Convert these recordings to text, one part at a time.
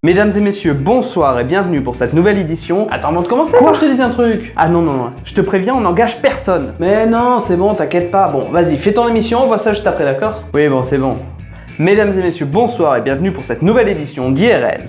Mesdames et messieurs, bonsoir et bienvenue pour cette nouvelle édition. Attends, avant de commencer, moi je te dis un truc. Ah non, je te préviens, on n'engage personne. Mais non, c'est bon, t'inquiète pas. Bon, vas-y, fais ton émission, on voit ça juste après, d'accord? Oui, bon, c'est bon. Mesdames et messieurs, bonsoir et bienvenue pour cette nouvelle édition d'IRL.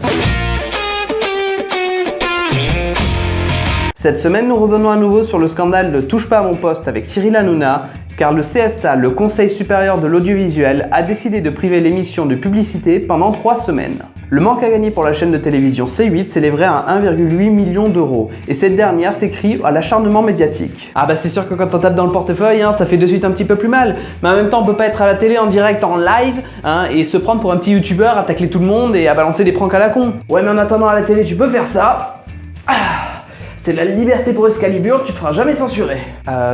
Cette semaine, nous revenons à nouveau sur le scandale de Touche pas à mon poste avec Cyril Hanouna, car le CSA, le Conseil supérieur de l'audiovisuel, a décidé de priver l'émission de publicité pendant 3 semaines. Le manque à gagner pour la chaîne de télévision C8 s'élèverait à 1,8 million d'euros, et cette dernière s'écrit à l'acharnement médiatique. Ah bah c'est sûr que quand on tape dans le portefeuille, ça fait de suite un petit peu plus mal, mais en même temps on peut pas être à la télé en direct, en live, et se prendre pour un petit youtubeur, à tacler tout le monde et à balancer des pranks à la con. Ouais, mais en attendant à la télé tu peux faire ça. C'est de la liberté pour Excalibur, tu te feras jamais censurer.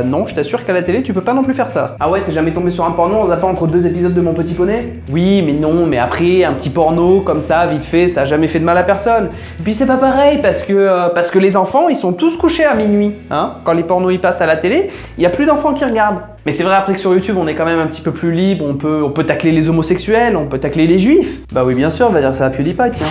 Non, je t'assure qu'à la télé, tu peux pas non plus faire ça. Ah ouais, t'es jamais tombé sur un porno en zappant entre 2 épisodes de Mon Petit Poney? Oui, mais non, mais après, un petit porno, comme ça, vite fait, ça a jamais fait de mal à personne. Et puis c'est pas pareil, parce que les enfants, ils sont tous couchés à minuit. Quand les pornos, ils passent à la télé, il y a plus d'enfants qui regardent. Mais c'est vrai après que sur YouTube, on est quand même un petit peu plus libre, on peut tacler les homosexuels, on peut tacler les juifs. Bah oui, bien sûr, on va dire ça à PewDiePie, tiens.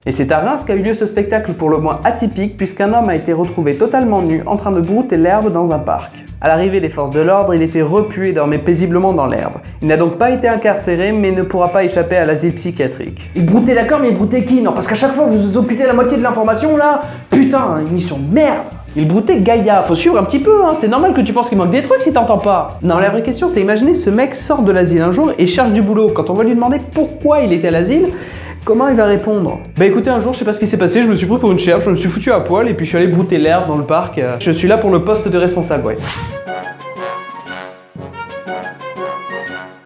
Et c'est à Reims qu'a eu lieu ce spectacle pour le moins atypique puisqu'un homme a été retrouvé totalement nu en train de brouter l'herbe dans un parc. À l'arrivée des forces de l'ordre, il était repu et dormait paisiblement dans l'herbe. Il n'a donc pas été incarcéré mais ne pourra pas échapper à l'asile psychiatrique. Il broutait d'accord, mais il broutait qui? Non, parce qu'à chaque fois vous vous occupez la moitié de l'information là. Putain, émission de merde. Il broutait Gaïa, faut suivre un petit peu, c'est normal que tu penses qu'il manque des trucs si t'entends pas. Non, la vraie question c'est imaginer ce mec sort de l'asile un jour et cherche du boulot. Quand on va lui demander pourquoi il était à l'asile, comment il va répondre? Bah écoutez, un jour, je sais pas ce qui s'est passé, je me suis pris pour une chèvre, je me suis foutu à poil et puis je suis allé brouter l'herbe dans le parc. Je suis là pour le poste de responsable, ouais.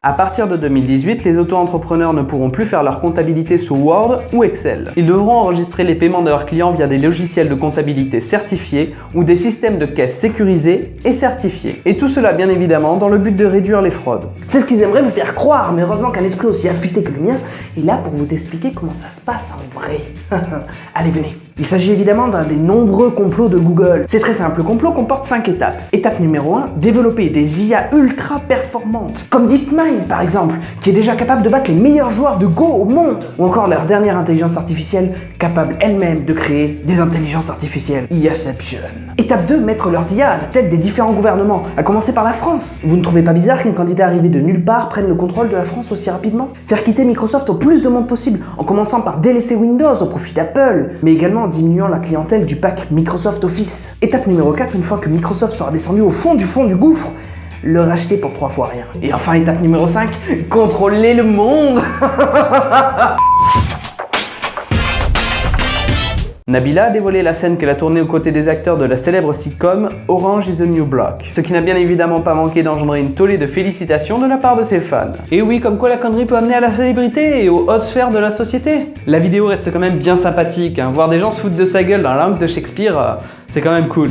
À partir de 2018, les auto-entrepreneurs ne pourront plus faire leur comptabilité sous Word ou Excel. Ils devront enregistrer les paiements de leurs clients via des logiciels de comptabilité certifiés ou des systèmes de caisse sécurisés et certifiés. Et tout cela, bien évidemment, dans le but de réduire les fraudes. C'est ce qu'ils aimeraient vous faire croire, mais heureusement qu'un esprit aussi affûté que le mien est là pour vous expliquer comment ça se passe en vrai. Allez, venez. Il s'agit évidemment d'un des nombreux complots de Google. C'est très simple, le complot comporte 5 étapes. Étape numéro 1, développer des IA ultra performantes, comme DeepMind par exemple, qui est déjà capable de battre les meilleurs joueurs de Go au monde. Ou encore leur dernière intelligence artificielle, capable elle-même de créer des intelligences artificielles. IAception. Étape 2, mettre leurs IA à la tête des différents gouvernements, à commencer par la France. Vous ne trouvez pas bizarre qu'une candidate arrivée de nulle part prenne le contrôle de la France aussi rapidement? Faire quitter Microsoft au plus de monde possible, en commençant par délaisser Windows au profit d'Apple, mais également en diminuant la clientèle du pack Microsoft Office. Étape numéro 4, une fois que Microsoft sera descendu au fond du gouffre, le racheter pour 3 fois rien. Et enfin, étape numéro 5, contrôler le monde. Nabila a dévoilé la scène qu'elle a tournée aux côtés des acteurs de la célèbre sitcom Orange is the New Black, ce qui n'a bien évidemment pas manqué d'engendrer une tollée de félicitations de la part de ses fans. Et oui, comme quoi la connerie peut amener à la célébrité et aux hautes sphères de la société. La vidéo reste quand même bien sympathique, voir des gens se foutre de sa gueule dans la langue de Shakespeare, c'est quand même cool.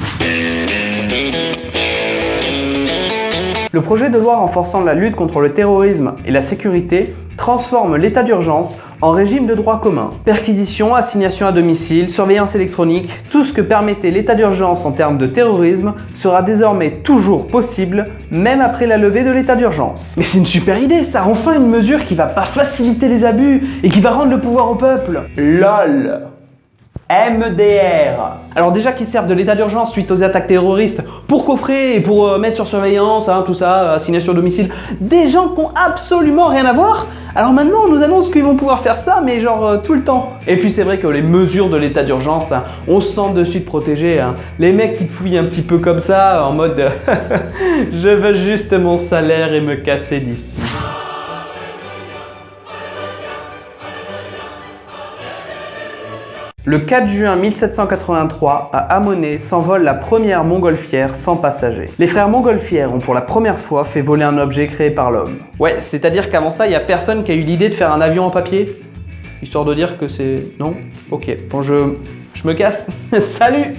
Le projet de loi renforçant la lutte contre le terrorisme et la sécurité transforme l'état d'urgence en régime de droit commun. Perquisition, assignation à domicile, surveillance électronique, tout ce que permettait l'état d'urgence en termes de terrorisme sera désormais toujours possible, même après la levée de l'état d'urgence. Mais c'est une super idée ça, enfin une mesure qui va pas faciliter les abus et qui va rendre le pouvoir au peuple. LOL. MDR. Alors déjà qu'ils servent de l'état d'urgence suite aux attaques terroristes pour coffrer et pour mettre sur surveillance, tout ça, assignation à domicile, des gens qui ont absolument rien à voir. Alors maintenant on nous annonce qu'ils vont pouvoir faire ça, mais genre tout le temps. Et puis c'est vrai que les mesures de l'état d'urgence, on se sent de suite protégé. Les mecs qui te fouillent un petit peu comme ça, en mode je veux juste mon salaire et me casser d'ici. Le 4 juin 1783, à Hamonay, s'envole la première montgolfière sans passagers. Les frères Montgolfière ont pour la première fois fait voler un objet créé par l'homme. Ouais, c'est-à-dire qu'avant ça, il n'y a personne qui a eu l'idée de faire un avion en papier? Histoire de dire que c'est... Non? Ok, bon, je je me casse. Salut.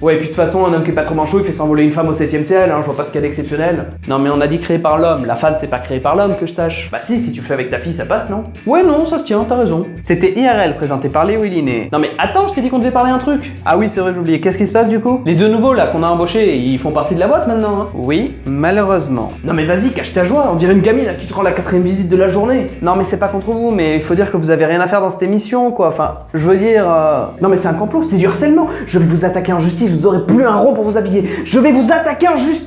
Ouais, et puis de toute façon, un homme qui est pas trop manchot, il fait s'envoler une femme au 7ème ciel, hein, je vois pas ce qu'il y a d'exceptionnel. Non mais on a dit créé par l'homme, la femme c'est pas créé par l'homme que je tâche. Bah si tu le fais avec ta fille, ça passe, non? Ouais non, ça se tient, t'as raison. C'était IRL, présenté par Léo Eliné. Non mais attends, je t'ai dit qu'on devait parler un truc. Ah oui, c'est vrai, j'ai oublié. Qu'est-ce qui se passe du coup? Les deux nouveaux là qu'on a embauchés, ils font partie de la boîte maintenant, hein? Oui, malheureusement. Non mais vas-y, cache ta joie, on dirait une gamine à qui te rend la 4ème visite de la journée. Non mais c'est pas contre vous, mais il faut dire que vous avez rien à faire dans cette émission, quoi. Enfin, je veux dire... Non mais c'est un complot, c'est du harcèlement. Je vais vous attaquer en justice, vous aurez plus un rond pour vous habiller. Je vais vous attaquer en justice.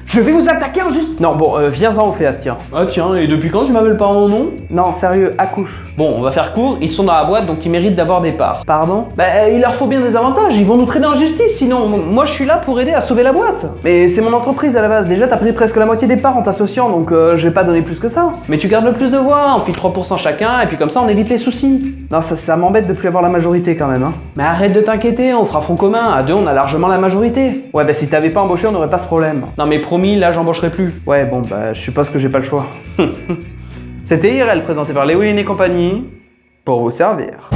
Je vais vous attaquer en justice. Non bon, viens-en au fait, Astien. Ah tiens, et depuis quand tu m'appelles pas mon nom? Non, sérieux, accouche. Bon, on va faire court, ils sont dans la boîte, donc ils méritent d'avoir des parts. Pardon? Bah, il leur faut bien des avantages, ils vont nous traîner en justice, sinon, moi je suis là pour aider à sauver la boîte. Mais c'est mon entreprise à la base, déjà t'as pris presque la moitié des parts en t'associant, donc je vais pas donner plus que ça. Mais tu gardes le plus de voix, on file 3% chacun, et puis comme ça on évite les soucis. Non, ça m'embête de plus avoir la majorité quand même, hein. Mais arrête de t'inquiéter, on fera front commun, à deux on a largement la majorité. Ouais, bah si t'avais pas embauché, on n'aurait pas ce problème. Non mais promis, là j'embaucherai plus. Ouais, bon, bah je suppose que j'ai pas le choix. C'était IRL, présenté par Léo Eliné et compagnie, pour vous servir.